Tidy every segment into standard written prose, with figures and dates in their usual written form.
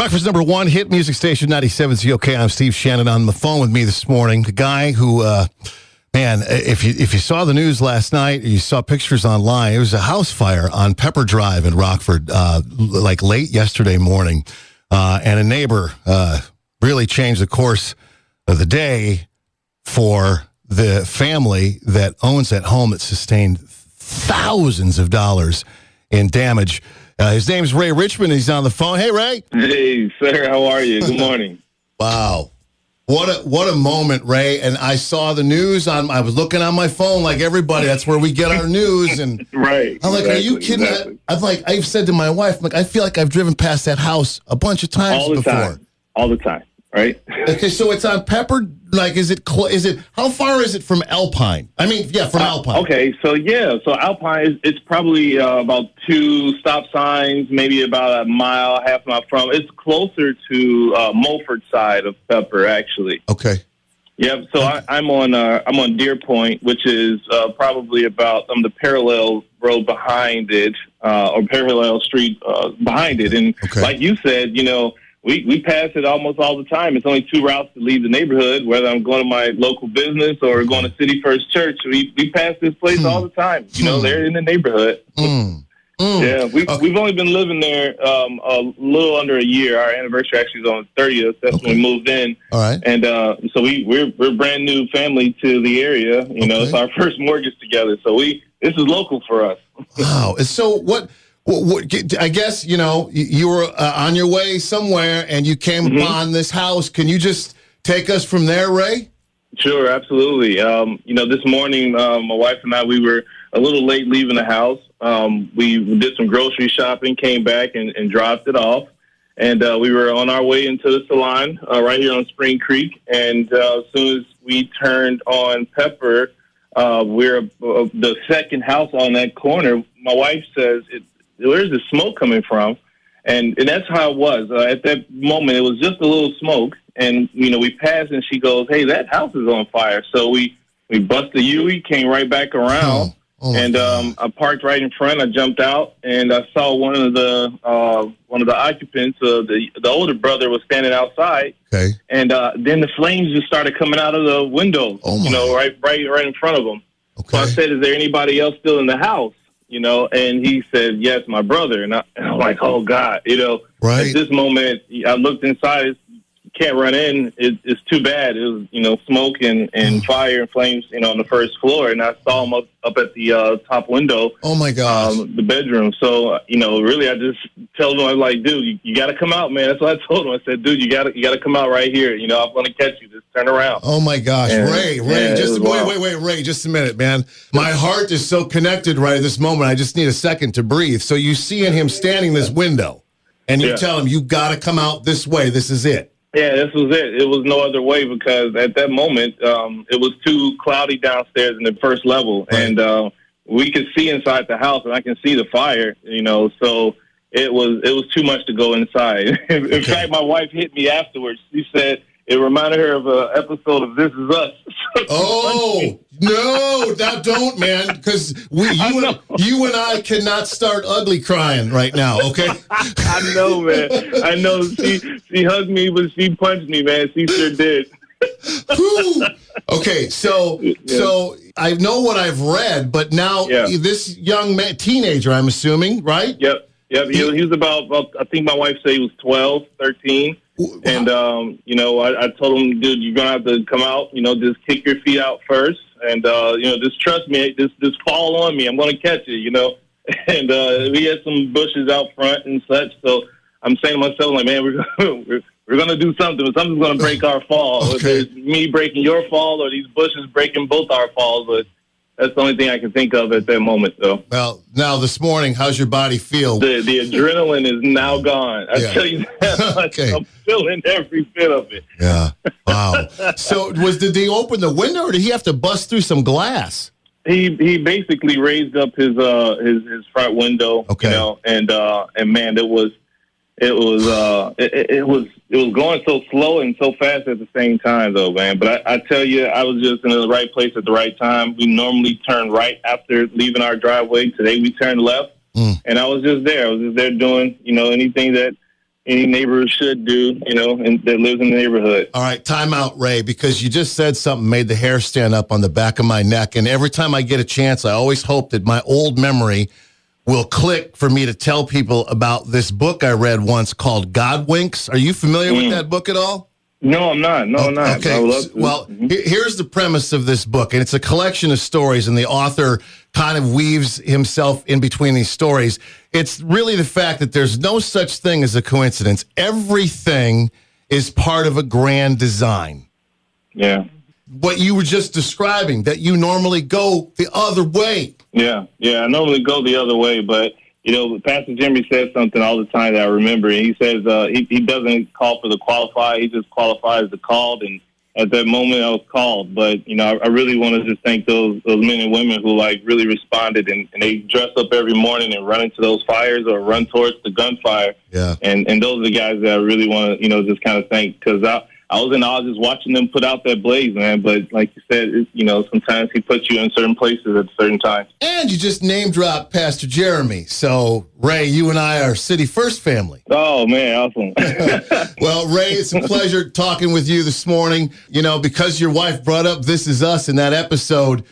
Rockford's number one hit music station, 97 COK. I'm Steve Shannon. On the phone with me this morning, the guy who, man, if you saw the news last night, you saw pictures online, it was a house fire on Pepper Drive in Rockford, like late yesterday morning. And a neighbor really changed the course of the day for the family that owns that home that sustained thousands of dollars in damage. His name's Ray Richmond. He's on the phone. Hey, Ray. Hey, sir. How are you? Good morning. Wow. What a moment, Ray. And I saw the news I was looking on my phone like everybody. That's where we get our news. And right. I'm like, exactly, are you kidding? Exactly. I've said to my wife, I feel like I've driven past that house a bunch of times before. All the time. Right. Okay, so it's on Pepper. Like, is it? How far is it from Alpine? I mean, yeah, from Alpine. Okay, so Alpine it's probably about 2 stop signs, maybe about a mile, half mile from. It's closer to Mulford side of Pepper, actually. Okay. Yep. So I'm on Deer Point, which is probably about the parallel road behind it, or parallel street behind it, and like you said, We pass it almost all the time. It's only 2 routes to leave the neighborhood, whether I'm going to my local business or going to City First Church. We pass this place all the time. They're in the neighborhood. Yeah, we've only been living there a little under a year. Our anniversary actually is on the 30th. That's when we moved in. All right. And so we're a brand new family to the area. It's our first mortgage together. So this is local for us. Wow. So what I guess, you were on your way somewhere and you came upon this house. Can you just take us from there, Ray? Sure, absolutely. This morning, my wife and I, we were a little late leaving the house. We did some grocery shopping, came back and dropped it off. And we were on our way into the salon right here on Spring Creek. And as soon as we turned on Pepper, we're the second house on that corner. My wife says, where's the smoke coming from? And that's how it was. At that moment, it was just a little smoke. And, we passed, and she goes, hey, that house is on fire. So we busted the U-turn, came right back around. I parked right in front. I jumped out, and I saw one of the occupants, the older brother, was standing outside. Okay. And then the flames just started coming out of the window, right in front of him. Okay. So I said, is there anybody else still in the house? And he said, yes, my brother. And I'm like, oh, God, Right. At this moment, I looked inside. Can't run in. It's too bad. It was, smoke and fire and flames, on the first floor. And I saw him up at the top window. Oh, my gosh. The bedroom. So, really, I just told him, I was like, dude, you got to come out, man. That's what I told him. I said, dude, you got to come out right here. I'm going to catch you. Just turn around. Oh, my gosh. And, Ray, wait, Ray, just a minute, man. My heart is so connected right at this moment. I just need a second to breathe. So you see in him standing this window, and you tell him, you got to come out this way. This is it. Yeah, this was it. It was no other way because at that moment, it was too cloudy downstairs in the first level. Right. And we could see inside the house, and I can see the fire, so it was too much to go inside. In fact, my wife hit me afterwards. She said it reminded her of an episode of This Is Us. Oh, no, now don't, man, because you and I cannot start ugly crying right now, okay? I know, man. I know. She hugged me, but she punched me, man. She sure did. Okay, so I know what I've read, but now this young man, teenager, I'm assuming, right? Yep. He was about, I think my wife said he was 12, 13. And, I told him, dude, you're going to have to come out, just kick your feet out first. And, just trust me, just fall on me. I'm going to catch you, And we had some bushes out front and such. So I'm saying to myself, like, man, we're going to do something. Something's going to break our fall. Okay. Whether it's me breaking your fall or these bushes breaking both our falls. But that's the only thing I can think of at that moment, though. Well, now this morning, how's your body feel? The adrenaline is now gone. I tell you that. Okay. I'm feeling every bit of it. Yeah. Wow. So did he open the window, or did he have to bust through some glass? He basically raised up his front window, and man, it was going so slow and so fast at the same time, though, man. But I tell you, I was just in the right place at the right time. We normally turn right after leaving our driveway. Today we turned left, and I was just there. I was just there doing, anything that any neighbor should do, and that lives in the neighborhood. All right, time out, Ray, because you just said something made the hair stand up on the back of my neck. And every time I get a chance, I always hope that my old memory will click for me to tell people about this book I read once called God Winks. Are you familiar with that book at all? No, I'm not. I'm not. Okay. Well, here's the premise of this book, and it's a collection of stories, and the author kind of weaves himself in between these stories. It's really the fact that there's no such thing as a coincidence. Everything is part of a grand design. Yeah. What you were just describing, that you normally go the other way. Yeah. I normally go the other way, but Pastor Jimmy says something all the time that I remember. And he says he doesn't call for the qualified; he just qualifies the called. And at that moment, I was called. But I really want to just thank those men and women who really responded, and they dress up every morning and run into those fires or run towards the gunfire. Yeah. And those are the guys that I really want to just kind of thank, because I was in awe just watching them put out that blaze, man. But like you said, sometimes he puts you in certain places at certain times. And you just name dropped Pastor Jeremy. So, Ray, you and I are City First family. Oh, man, awesome. Well, Ray, it's a pleasure talking with you this morning. Because your wife brought up This Is Us in that episode,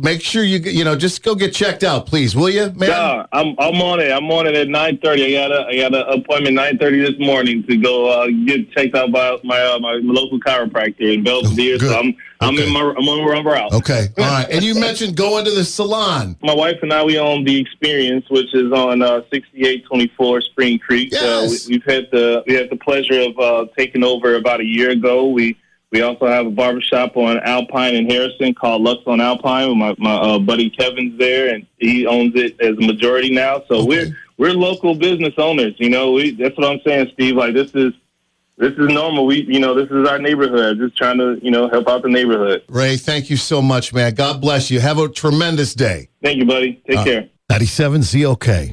make sure you just go get checked out, please, will you, man? Yeah, I'm on it. I'm on it at 9:30. I got an appointment 9:30 this morning to go get checked out by my local chiropractor in Belvedere. So I'm on route. Okay, all right. And you mentioned going to the salon. My wife and I, we own The Experience, which is on 6824 Spring Creek. Yes. We had the pleasure of taking over about a year ago. We also have a barbershop on Alpine and Harrison called Lux on Alpine. My buddy Kevin's there, and he owns it as a majority now. So we're local business owners. That's what I'm saying, Steve. This is normal. This is our neighborhood. Just trying to help out the neighborhood. Ray, thank you so much, man. God bless you. Have a tremendous day. Thank you, buddy. Take care. 97 ZOK.